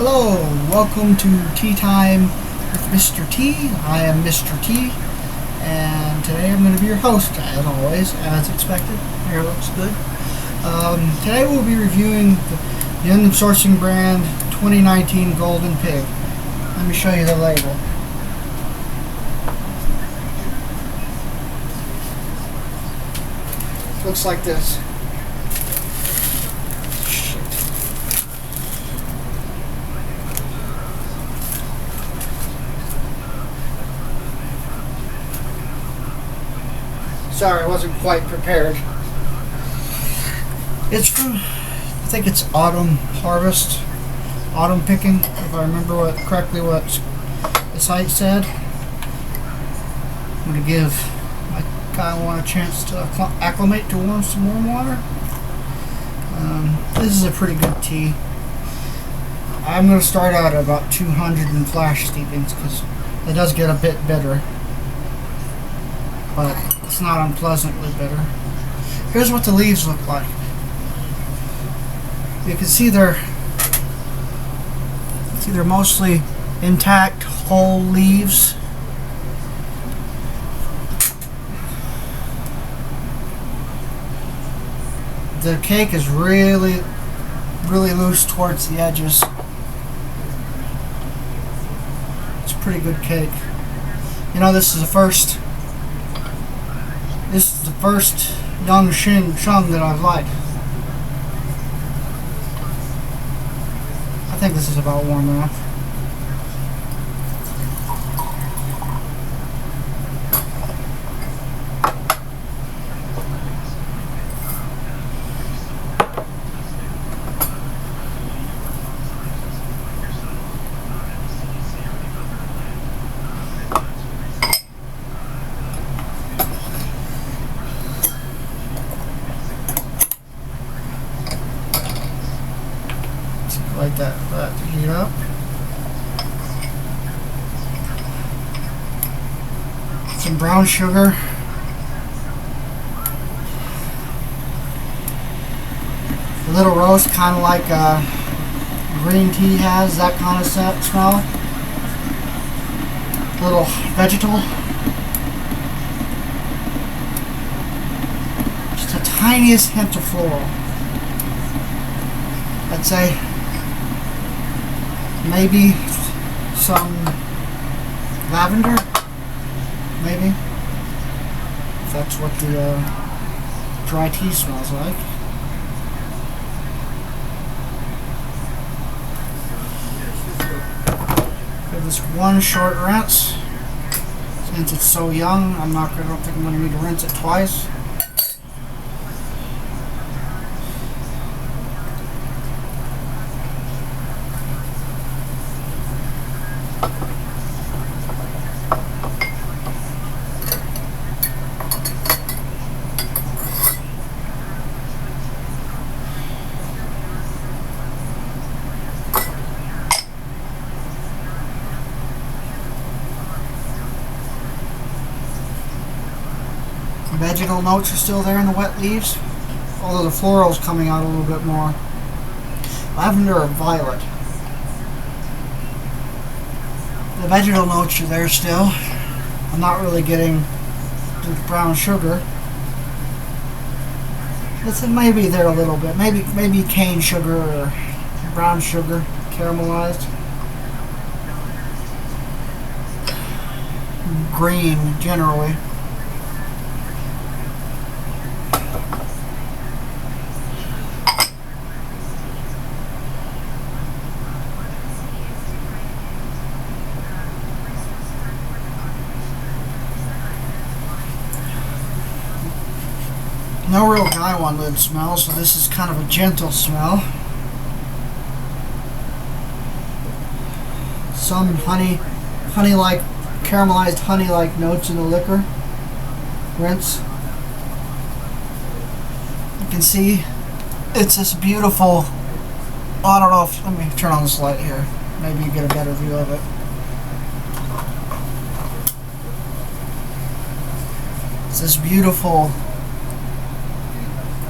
Hello, welcome to Tea Time with Mr. T. I am Mr. T, and today I'm going to be your host, as always, as expected. Hair looks good. Today we'll be reviewing the Yunnan sourcing brand 2019 Golden Pig. Let me show you the label. Looks like this. Sorry, I wasn't quite prepared. It's from, I think it's autumn harvest, autumn picking, if I remember correctly what the site said. I'm going to give my kind of want a chance to acclimate to some warm water. This is a pretty good tea. I'm going to start out at about 200 in flash steepings because it does get a bit bitter, but it's not unpleasantly bitter. Here's what the leaves look like. You can see they're mostly intact, whole leaves. The cake is really loose towards the edges. It's a pretty good cake. You know, this is the first young sheng that I've liked. I think this is about warm enough. Let that heat up. Some brown sugar. A little roast, kind of like green tea has, that kind of smell. A little vegetable. Just the tiniest hint of floral. I'd say maybe some lavender, maybe, if that's what the dry tea smells like. Give this one short rinse. Since it's so young, I don't think I'm going to need to rinse it twice. Vegetal notes are still there in the wet leaves, although the floral is coming out a little bit more. Lavender or violet. The vegetal notes are there still. I'm not really getting the brown sugar. It's maybe there a little bit. Maybe cane sugar or brown sugar, caramelized. Green generally. No real gaiwan lid smell, so this is kind of a gentle smell. Some honey-like, caramelized honey-like notes in the liquor. Rinse. You can see it's this beautiful, I don't know if, let me turn on this light here. Maybe you get a better view of it. It's this beautiful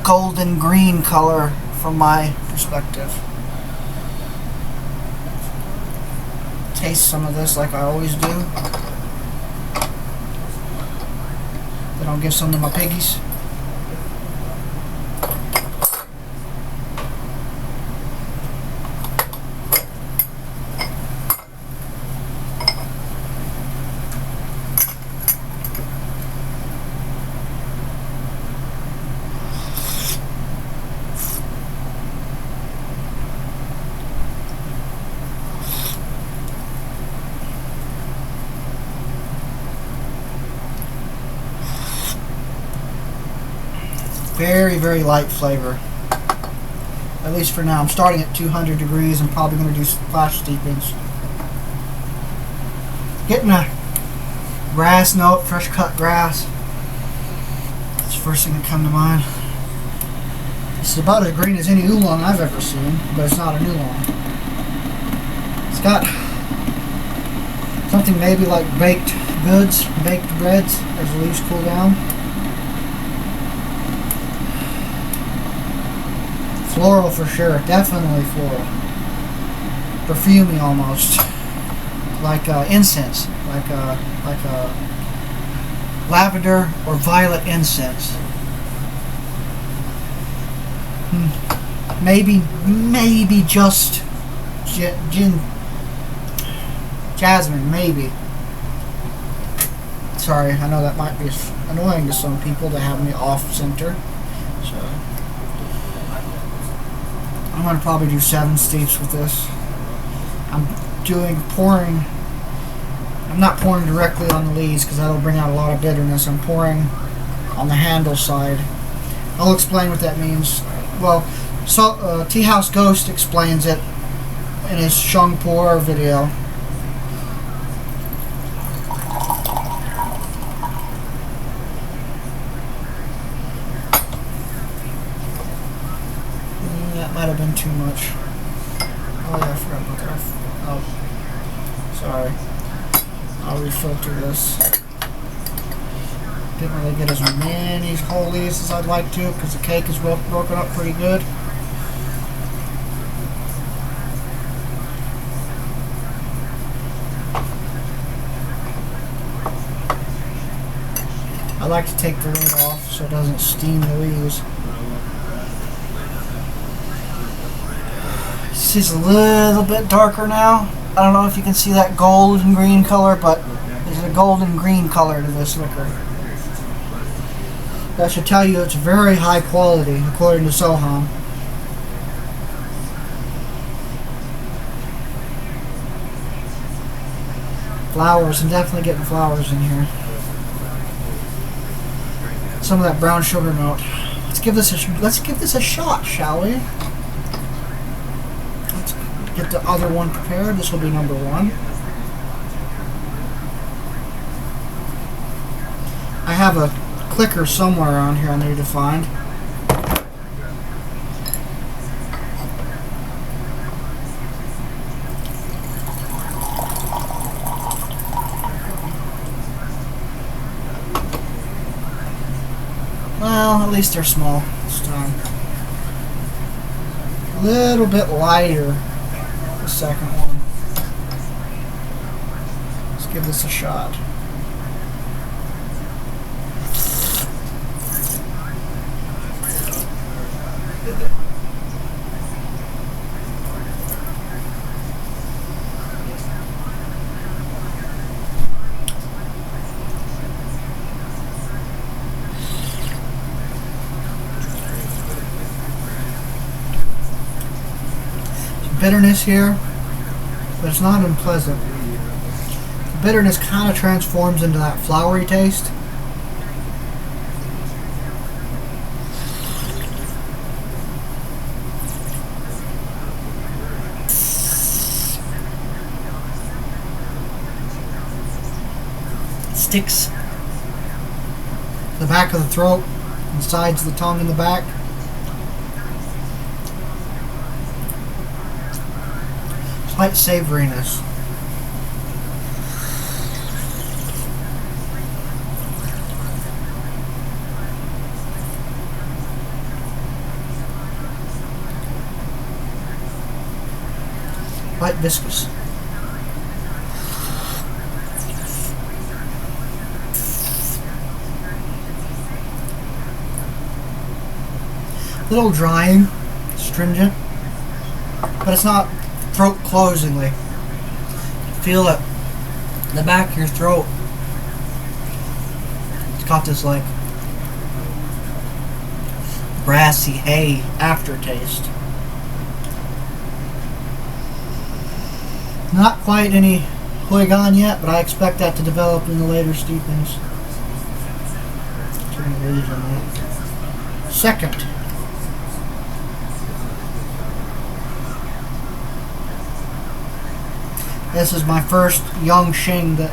golden green color from my perspective. taste some of this like I always do. Then I'll give some to my piggies. Very, very light flavor. At least for now. I'm starting at 200 degrees. I'm probably going to do flash steepings. Getting a grass note, fresh cut grass. That's the first thing that comes to mind. This is about as green as any oolong I've ever seen, but it's not an oolong. It's got something maybe like baked goods, baked breads as the leaves cool down. Floral for sure, definitely floral. Perfumey almost, like incense, like a lavender or violet incense. Maybe just jasmine, maybe. Sorry, I know that might be annoying to some people to have me off center. So I'm going to probably do 7 steeps with this. I'm not pouring directly on the leaves because that'll bring out a lot of bitterness. I'm pouring on the handle side. I'll explain what that means. Well, so, Tea House Ghost explains it in his Shung Pu'er video. That might have been too much. Oh yeah, I forgot about that. Oh, sorry. I'll refilter this. Didn't really get as many whole leaves as I'd like to because the cake is broken up pretty good. I like to take the lid off so it doesn't steam the leaves. This is a little bit darker now. I don't know if you can see that gold and green color, but there's a golden green color to this liquor. That should tell you it's very high quality, according to Soham. Flowers, I'm definitely getting flowers in here. Some of that brown sugar note. Let's give this a shot, shall we? Let's get the other one prepared. This will be number 1. I have a clicker somewhere around here I need to find. Well, at least they're small this time. A little bit lighter, the second one. Let's give this a shot. Bitterness here, but it's not unpleasant. The bitterness kind of transforms into that flowery taste. It sticks the back of the throat and sides of the tongue in the back. Slight savoriness. Light viscous. little drying, stringent, but it's not throat closingly. Feel it in the back of your throat. It's got this like grassy hay aftertaste. Not quite any Hui-gan yet, but I expect that to develop in the later steepings. Turn the leaves on that. Second. This is my first young shung that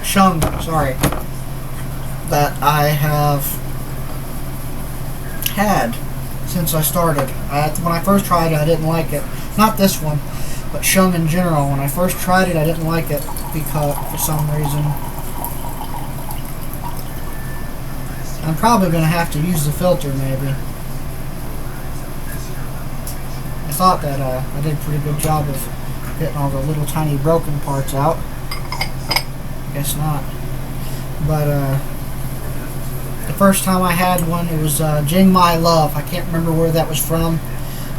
I have had since I started. When I first tried it, I didn't like it. Not this one, but shung in general. When I first tried it, I didn't like it because for some reason. I'm probably going to have to use the filter maybe. I thought that I did a pretty good job of getting all the little tiny broken parts out. Guess not. But the first time I had one, it was Jing My Love. I can't remember where that was from.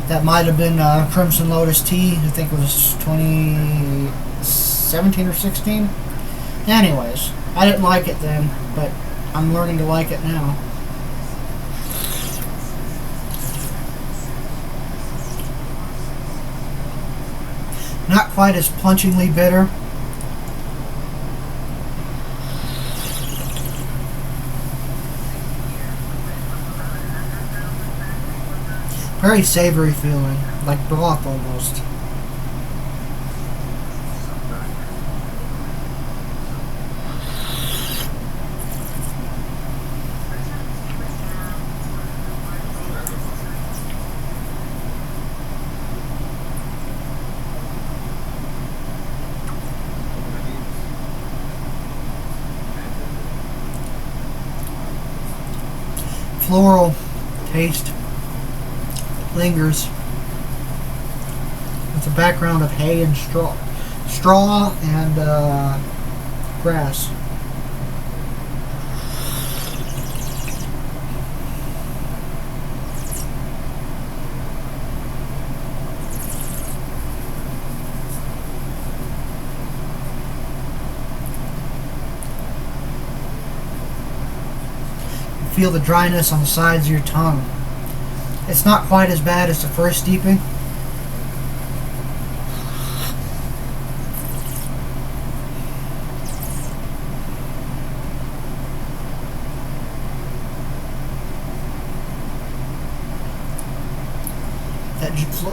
That might have been Crimson Lotus Tea. I think it was 2017 or 16. Anyways, I didn't like it then, but I'm learning to like it now. Not quite as punchingly bitter. Very savory feeling, like broth almost. Floral taste lingers with a background of hay and straw and grass. Feel the dryness on the sides of your tongue. It's not quite as bad as the first steeping.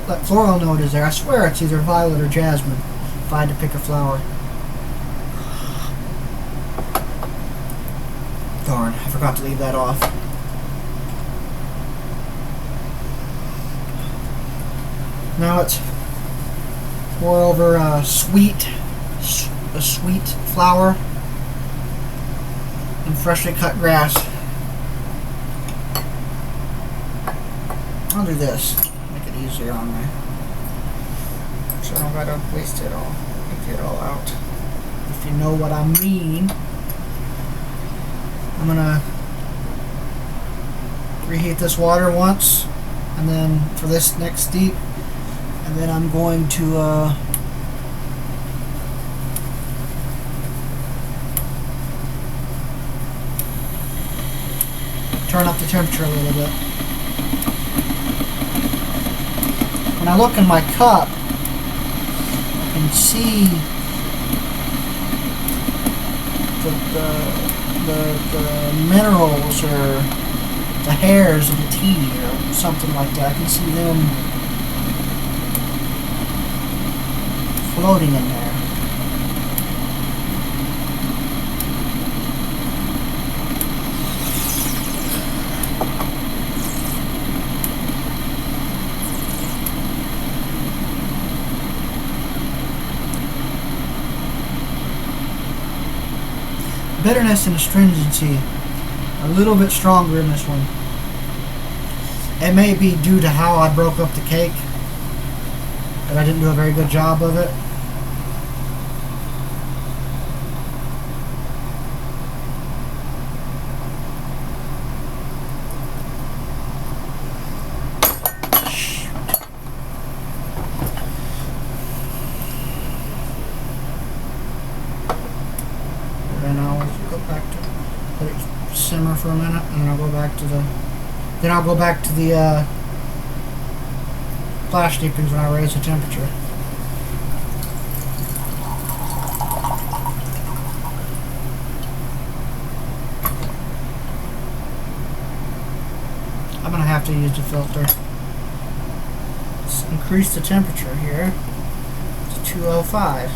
That floral note is there. I swear it's either violet or jasmine if I had to pick a flower. Darn, I forgot to leave that off. Now it's pour over a sweet flower and freshly cut grass. I'll do this, make it easier on me, so I don't gotta waste it all, empty it all out. If you know what I mean. I'm gonna reheat this water once, and then for this next steep, and then I'm going to turn up the temperature a little bit. When I look in my cup, I can see the minerals or the hairs of the tea or something like that. I can see them floating in there. Bitterness and astringency a little bit stronger in this one. It may be due to how I broke up the cake, that I didn't do a very good job of it. for a minute, and then I'll go back to the flash deepings when I raise the temperature. I'm gonna have to use the filter. Let's increase the temperature here to 205.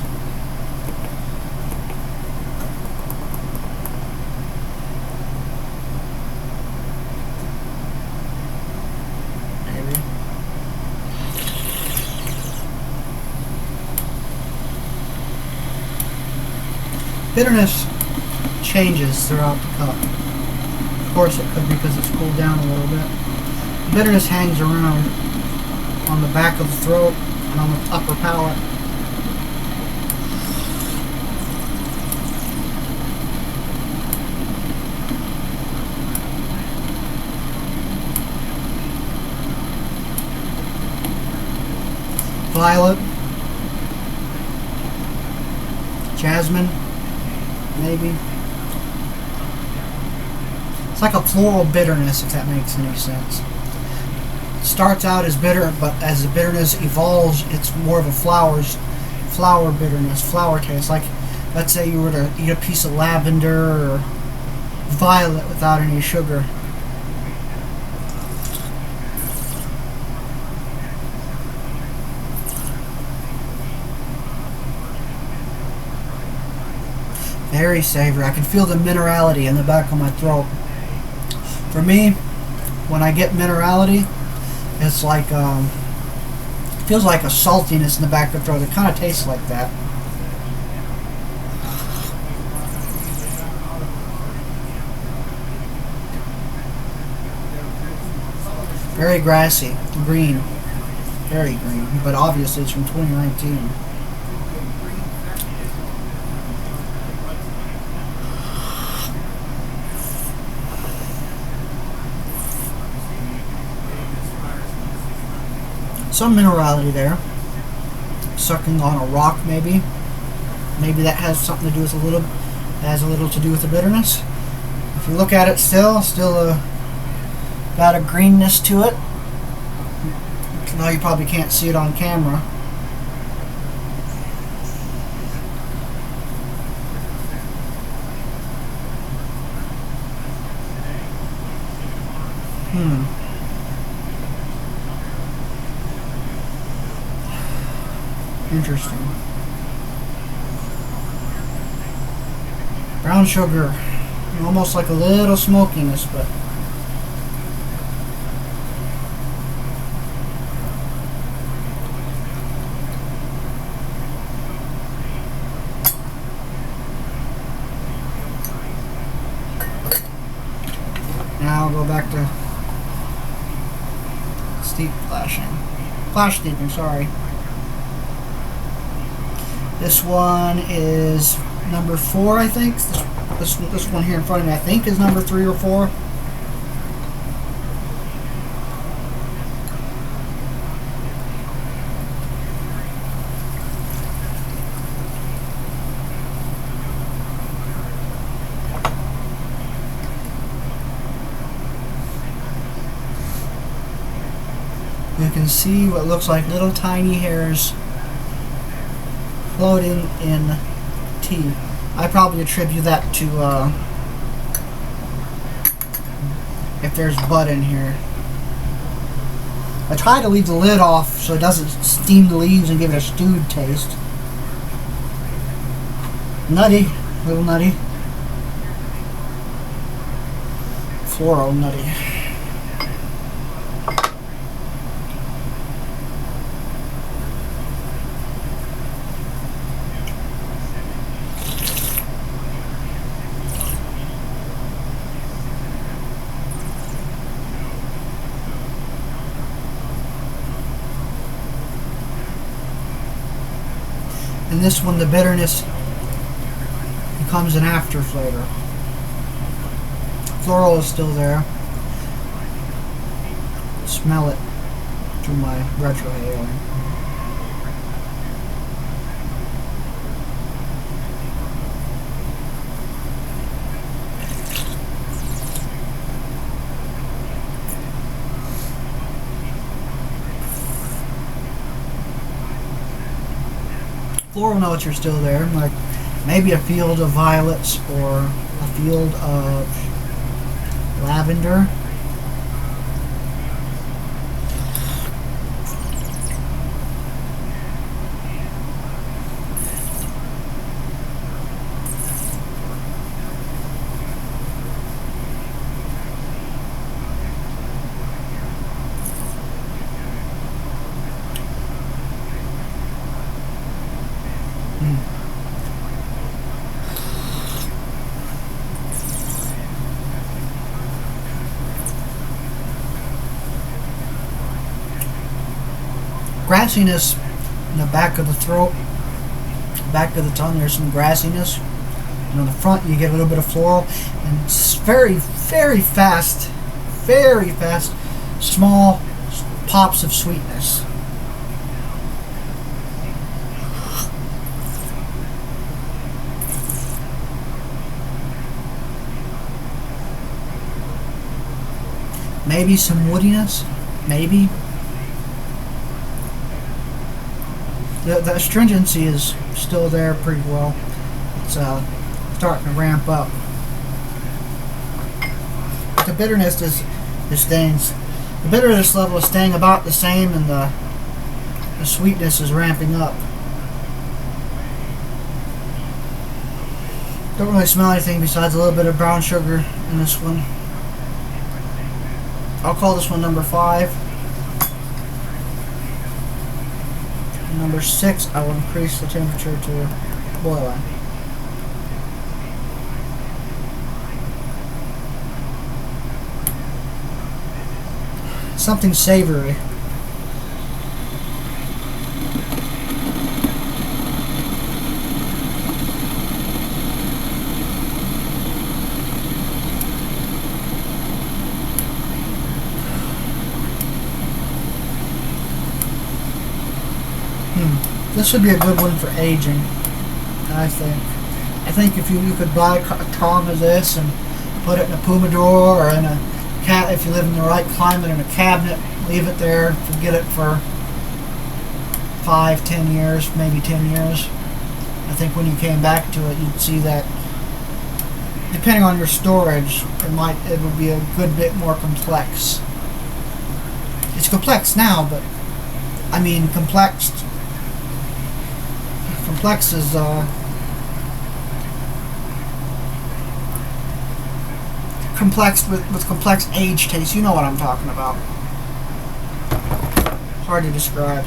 Maybe. Bitterness changes throughout the cup. Of course, it could be because it's cooled down a little bit. Bitterness hangs around on the back of the throat and on the upper palate. Violet, jasmine, maybe. It's like a floral bitterness, if that makes any sense. It starts out as bitter, but as the bitterness evolves, it's more of a flower bitterness, flower taste. Like, let's say you were to eat a piece of lavender or violet without any sugar. Very savory. I can feel the minerality in the back of my throat. For me, when I get minerality, it's like feels like a saltiness in the back of the throat. It kind of tastes like that. Very grassy, green, very green, but obviously it's from 2019. Some minerality there. Sucking on a rock, maybe. Maybe that has something to do with has a little to do with the bitterness. If you look at it, still got a greenness to it. Now you probably can't see it on camera. Interesting. Brown sugar. Almost like a little smokiness, but now I'll go back to steep flashing. Flash steeping, sorry. This one is number 4, I think. This one here in front of me, I think, is number 3 or 4. You can see what looks like little tiny hairs floating in tea. I probably attribute that to if there's bud in here. I try to leave the lid off so it doesn't steam the leaves and give it a stewed taste. Nutty, little nutty. Floral nutty. And this one, the bitterness becomes an after flavor. Floral is still there. Smell it through my retrohaling. floral notes are still there, like maybe a field of violets or a field of lavender. Grassiness in the back of the throat, back of the tongue, there's some grassiness. And on the front you get a little bit of floral, and it's very fast, small pops of sweetness. Maybe some woodiness, maybe. The astringency is still there pretty well. It's starting to ramp up. But the bitterness is staying. The bitterness level is staying about the same, and the sweetness is ramping up. Don't really smell anything besides a little bit of brown sugar in this one. I'll call this one number 5. Number 6, I will increase the temperature to boiling. Something savory. This would be a good one for aging, I think. I think if you could buy a tong of this and put it in a humidor or in a if you live in the right climate, in a cabinet, leave it there, forget it for 5-10 years, maybe 10 years. I think when you came back to it, you'd see that, depending on your storage, it would be a good bit more complex. It's complex now, but I mean complex is complex with complex age taste. You know what I'm talking about. Hard to describe.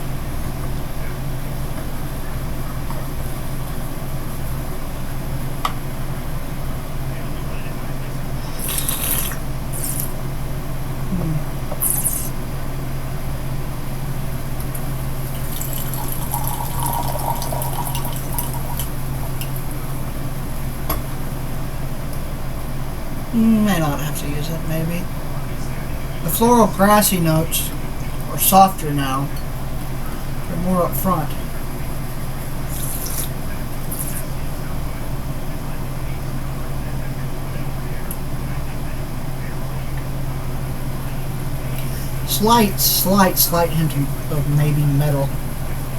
May not have to use it, maybe. The floral grassy notes are softer now. They're more up front. Slight hint of maybe metal.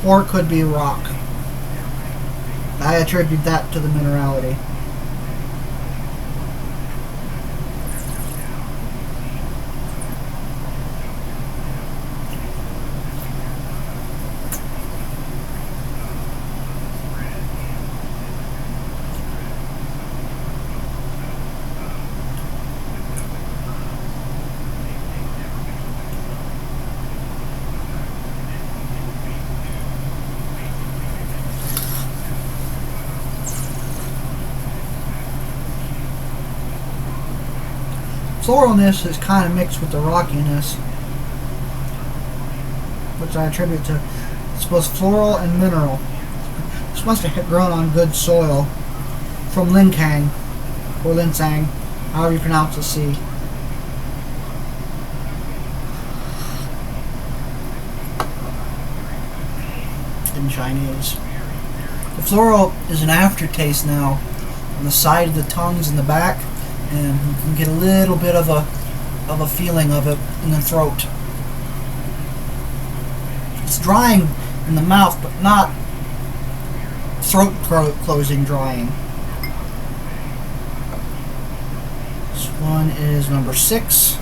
Or it could be rock. I attribute that to the minerality. Floralness is kind of mixed with the rockiness, which I attribute to, it's both floral and mineral. It's must have grown on good soil from Linkang, or Linsang, however you pronounce the C. In Chinese. The floral is an aftertaste now on the side of the tongues in the back, and you can get a little bit of a feeling of it in the throat. It's drying in the mouth, but not throat closing drying. This one is number 6,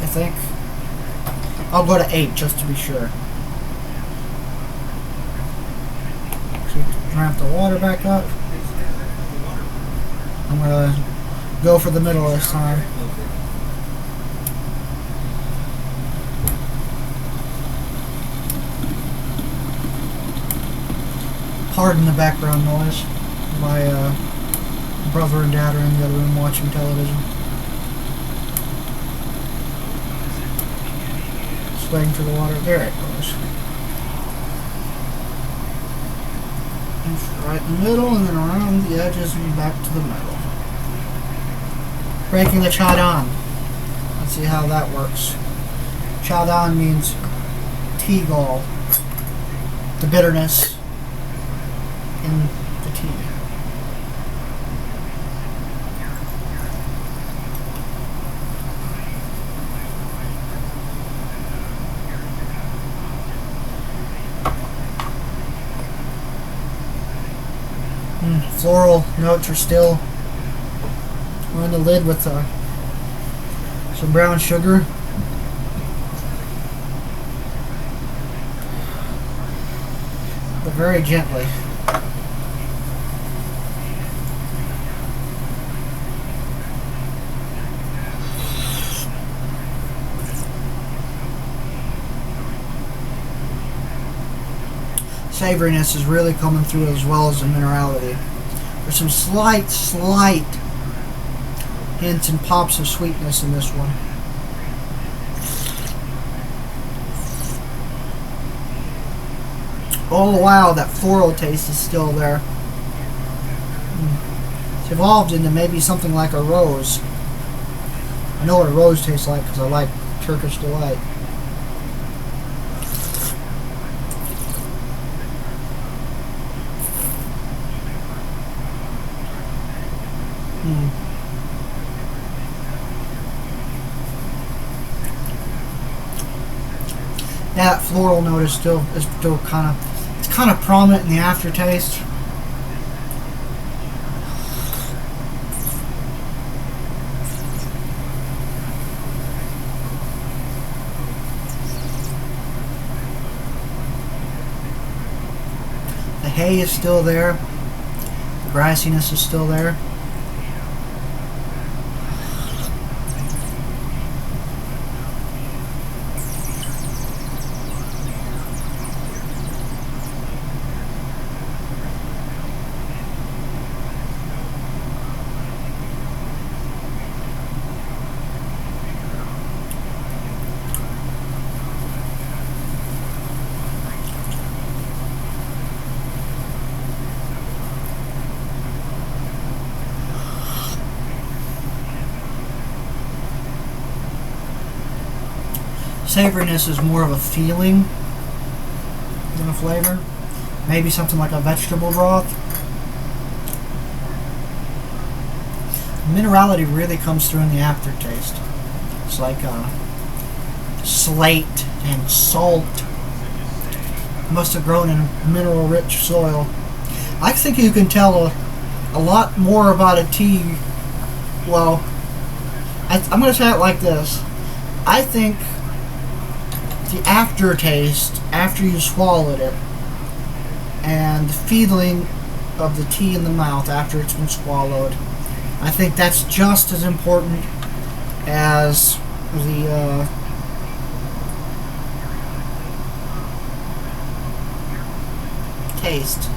I think. I'll go to 8 just to be sure. Ramp the water back up. I'm gonna go for the middle this time. Pardon the background noise. My brother and dad are in the other room watching television. Just waiting for the water. There it goes. Right in the middle, and then around the edges and back to the middle. Breaking the cha dan. Let's see how that works. Cha dan means tea gall. The bitterness in the tea. Floral notes are still on the lid with some brown sugar. But very gently. Savoriness is really coming through as well as the minerality. There's some slight hints and pops of sweetness in this one. All the while that floral taste is still there. It's evolved into maybe something like a rose. I know what a rose tastes like because I like Turkish Delight. That floral note is still kind of prominent in the aftertaste. The hay is still there. The grassiness is still there. Savoriness is more of a feeling than a flavor. Maybe something like a vegetable broth. Minerality really comes through in the aftertaste. It's like slate and salt. Must have grown in mineral-rich soil. I think you can tell a lot more about a tea. Well, I'm going to say it like this. I think the aftertaste after you swallowed it and the feeling of the tea in the mouth after it's been swallowed, I think that's just as important as the taste.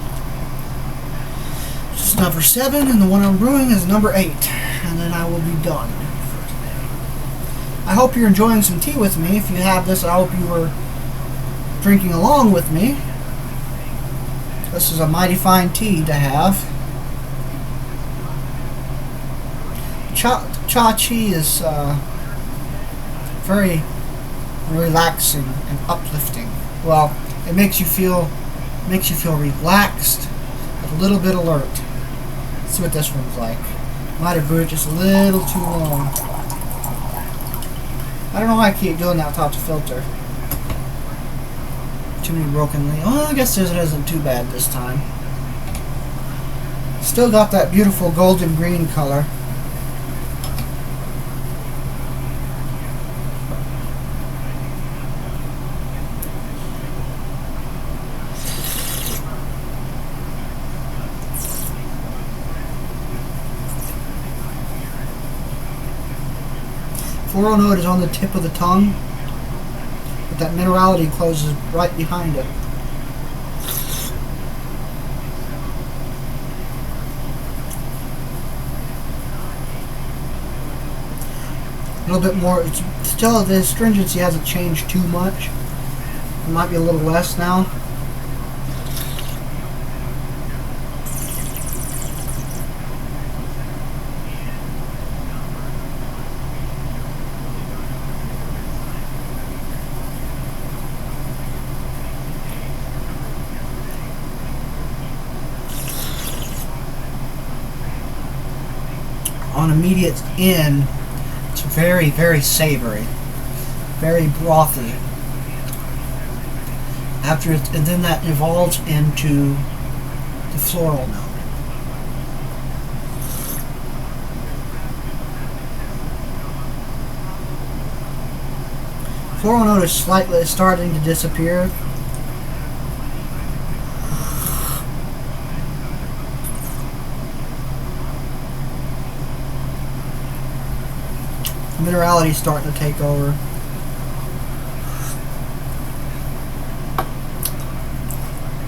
This is number 7, and the one I'm brewing is number 8, and then I will be done. I hope you're enjoying some tea with me. If you have this, I hope you were drinking along with me. This is a mighty fine tea to have. Cha tea is very relaxing and uplifting. Well, it makes you feel relaxed, a little bit alert. Let's see what this one's like. Might have brewed it just a little too long. I don't know why I keep doing that without the filter. too many broken leaves. Oh, I guess this isn't too bad this time. Still got that beautiful golden green color. Floral note is on the tip of the tongue, but that minerality closes right behind it. A little bit more. It's still, the astringency hasn't changed too much. It might be a little less now. On immediate in, it's very, very savory, very brothy. After it, and then that evolves into the floral note. Floral note is slightly starting to disappear. Minerality is starting to take over.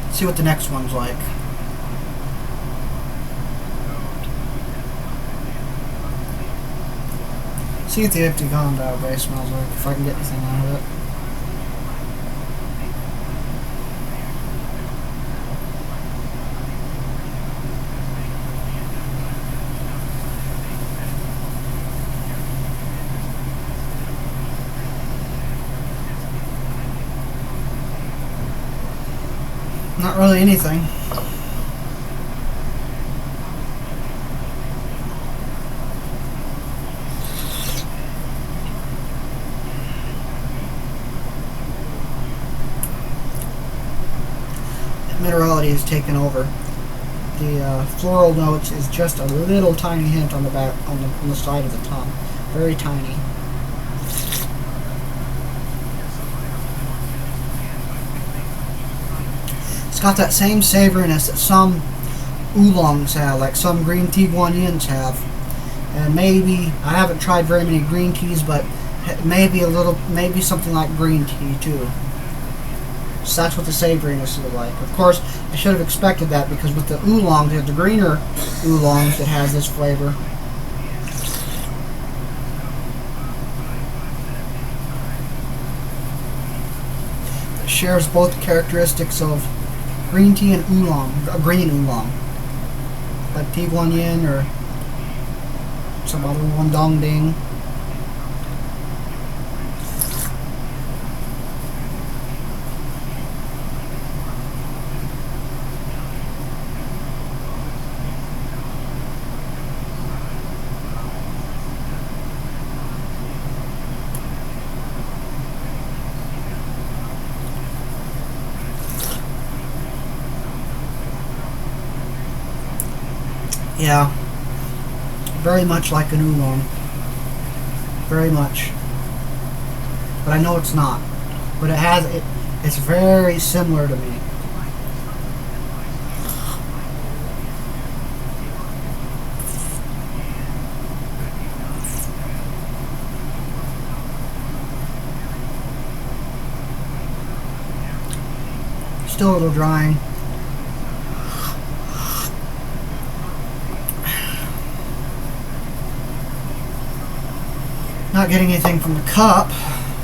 Let's see what the next one's like. See what the empty condor base smells like, if I can get anything out of it. Not really anything. Minerality is taken over. The floral notes is just a little tiny hint on the back, on the side of the tongue, very tiny. It's got that same savoriness that some oolongs have, like some green tea guanyins have. And maybe, I haven't tried very many green teas, but maybe maybe something like green tea too. So that's what the savoriness is like. Of course, I should have expected that, because with the oolong, the greener oolongs that has this flavor. It shares both characteristics of green tea and oolong, green oolong, like tea guanyin or some other one, dong ding. Yeah, very much like an oolong. Very much. But I know it's not. But it's very similar to me. Still a little drying. Not getting anything from the cup.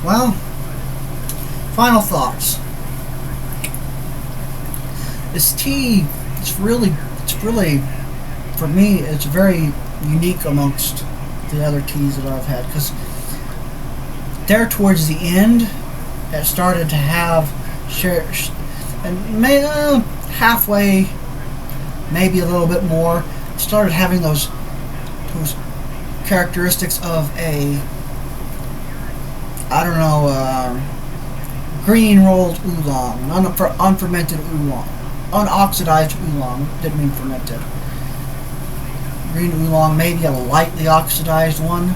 Well, final thoughts. This tea, it's really, for me, it's very unique amongst the other teas that I've had, because there towards the end, it started to have and halfway, maybe a little bit more, it started having those characteristics of a, I don't know, green rolled oolong, unfermented oolong, unoxidized oolong. Didn't mean fermented. Green oolong, maybe a lightly oxidized one,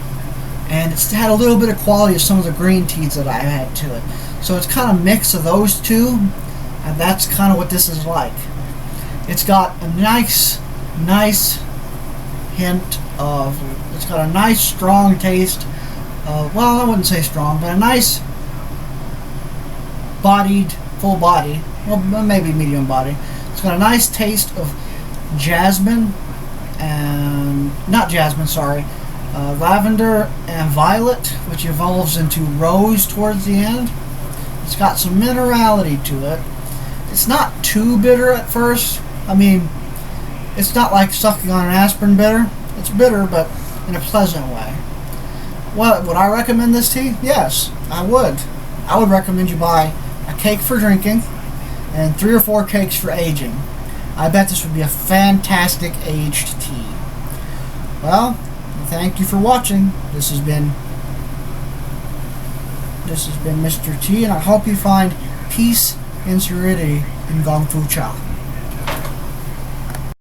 and it's had a little bit of quality of some of the green teas that I had to it. So it's kind of a mix of those two, and that's kind of what this is like. It's got a nice hint of, it's got a nice strong taste of, well, I wouldn't say strong, but a nice bodied, full body, well, maybe medium body. It's got a nice taste of jasmine, and not jasmine, sorry, lavender and violet, which evolves into rose towards the end. It's got some minerality to it. It's not too bitter at first. I mean, it's not like sucking on an aspirin bitter. It's bitter, but in a pleasant way. What, would I recommend this tea? Yes, I would. I would recommend you buy a cake for drinking and 3 or 4 cakes for aging. I bet this would be a fantastic aged tea. Well, thank you for watching. This has been Mr. T, and I hope you find peace and serenity in Gong Fu Cha.